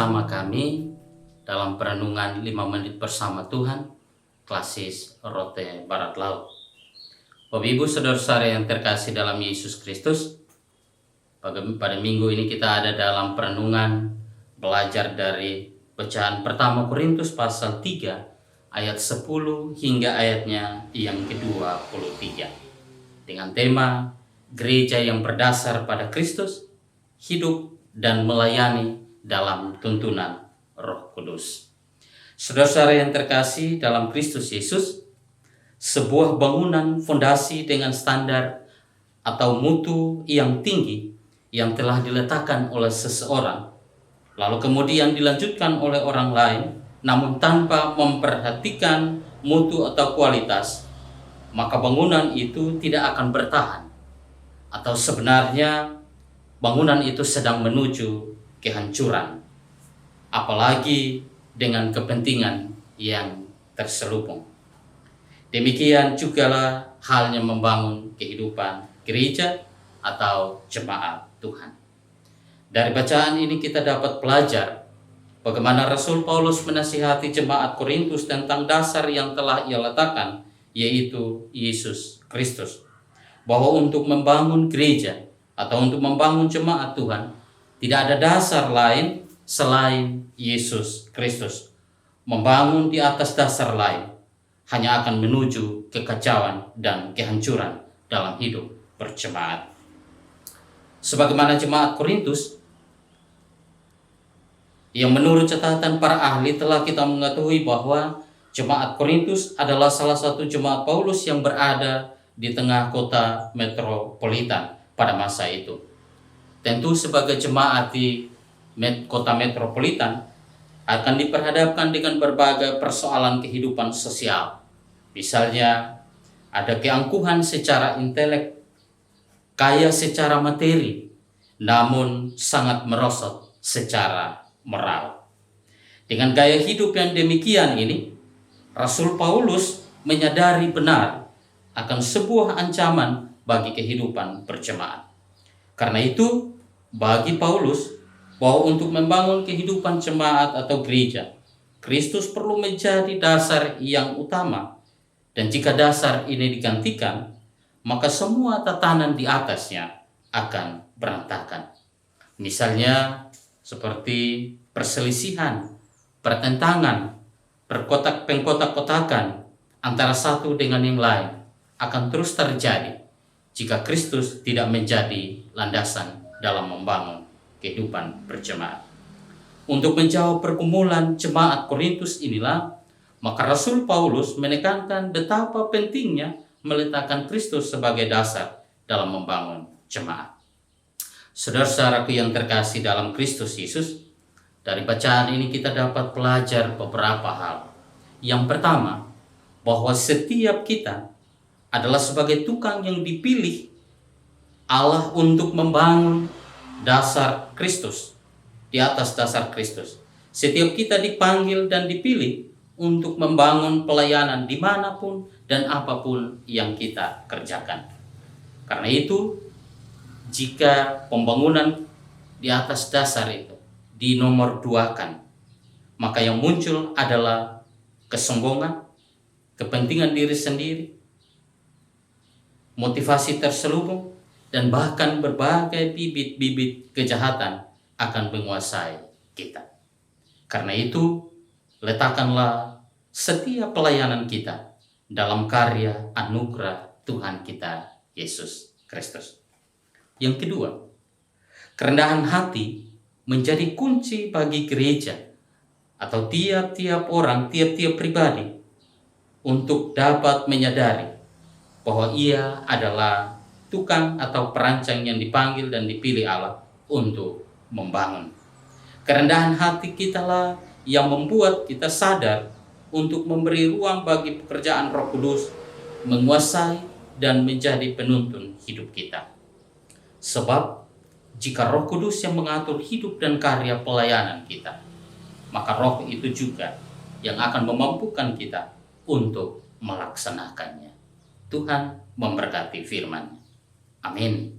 bersama kami dalam perenungan 5 menit bersama Tuhan, Klasis Rote Barat Laut. Bapak Ibu Saudara-saudara yang terkasih dalam Yesus Kristus, pada minggu ini kita ada dalam perenungan belajar dari bacaan pertama Korintus pasal 3 ayat 10 hingga ayatnya yang ke-23 dengan tema gereja yang berdasar pada Kristus, hidup dan melayani dalam tuntunan Roh Kudus. Saudara-saudara yang terkasih dalam Kristus Yesus, sebuah bangunan fondasi dengan standar atau mutu yang tinggi yang telah diletakkan oleh seseorang, lalu kemudian dilanjutkan oleh orang lain, namun tanpa memperhatikan mutu atau kualitas, maka bangunan itu tidak akan bertahan. Atau sebenarnya bangunan itu sedang menuju kehancuran, apalagi dengan kepentingan yang terselubung. Demikian jugalah halnya membangun kehidupan gereja atau jemaat Tuhan. Dari bacaan ini kita dapat belajar bagaimana Rasul Paulus menasihati jemaat Korintus tentang dasar yang telah ia letakkan, yaitu Yesus Kristus. Bahwa untuk membangun gereja atau untuk membangun jemaat Tuhan, tidak ada dasar lain selain Yesus Kristus. Membangun di atas dasar lain hanya akan menuju kekacauan dan kehancuran dalam hidup berjemaat. Sebagaimana jemaat Korintus, yang menurut catatan para ahli telah kita mengetahui bahwa jemaat Korintus adalah salah satu jemaat Paulus yang berada di tengah kota metropolitan pada masa itu. Tentu sebagai jemaat di kota metropolitan akan diperhadapkan dengan berbagai persoalan kehidupan sosial. Misalnya ada keangkuhan secara intelek, kaya secara materi, namun sangat merosot secara moral. Dengan gaya hidup yang demikian ini, Rasul Paulus menyadari benar akan sebuah ancaman bagi kehidupan berjemaat. Karena itu, bagi Paulus, bahwa untuk membangun kehidupan jemaat atau gereja, Kristus perlu menjadi dasar yang utama. Dan jika dasar ini digantikan, maka semua tatanan di atasnya akan berantakan. Misalnya seperti perselisihan, pertentangan, pengkotak-kotakan antara satu dengan yang lain akan terus terjadi jika Kristus tidak menjadi landasan dalam membangun kehidupan berjemaat. Untuk menjawab pergumulan jemaat Korintus inilah, maka Rasul Paulus menekankan betapa pentingnya meletakkan Kristus sebagai dasar dalam membangun jemaat. Saudara-saudaraku yang terkasih dalam Kristus Yesus, dari bacaan ini kita dapat belajar beberapa hal. Yang pertama, bahwa setiap kita adalah sebagai tukang yang dipilih Allah untuk membangun dasar Kristus, di atas dasar Kristus. Setiap kita dipanggil dan dipilih untuk membangun pelayanan dimanapun dan apapun yang kita kerjakan. Karena itu, jika pembangunan di atas dasar itu dinomor duakan, maka yang muncul adalah kesombongan, kepentingan diri sendiri, motivasi terselubung, dan bahkan berbagai bibit-bibit kejahatan akan menguasai kita. Karena itu, letakkanlah setiap pelayanan kita dalam karya anugerah Tuhan kita Yesus Kristus. Yang kedua, kerendahan hati menjadi kunci bagi gereja atau tiap-tiap orang, tiap-tiap pribadi untuk dapat menyadari bahwa ia adalah tukang atau perancang yang dipanggil dan dipilih Allah untuk membangun. Kerendahan hati kitalah yang membuat kita sadar untuk memberi ruang bagi pekerjaan Roh Kudus menguasai dan menjadi penuntun hidup kita. Sebab jika Roh Kudus yang mengatur hidup dan karya pelayanan kita, maka Roh itu juga yang akan memampukan kita untuk melaksanakannya. Tuhan memberkati firman-Nya. Amin.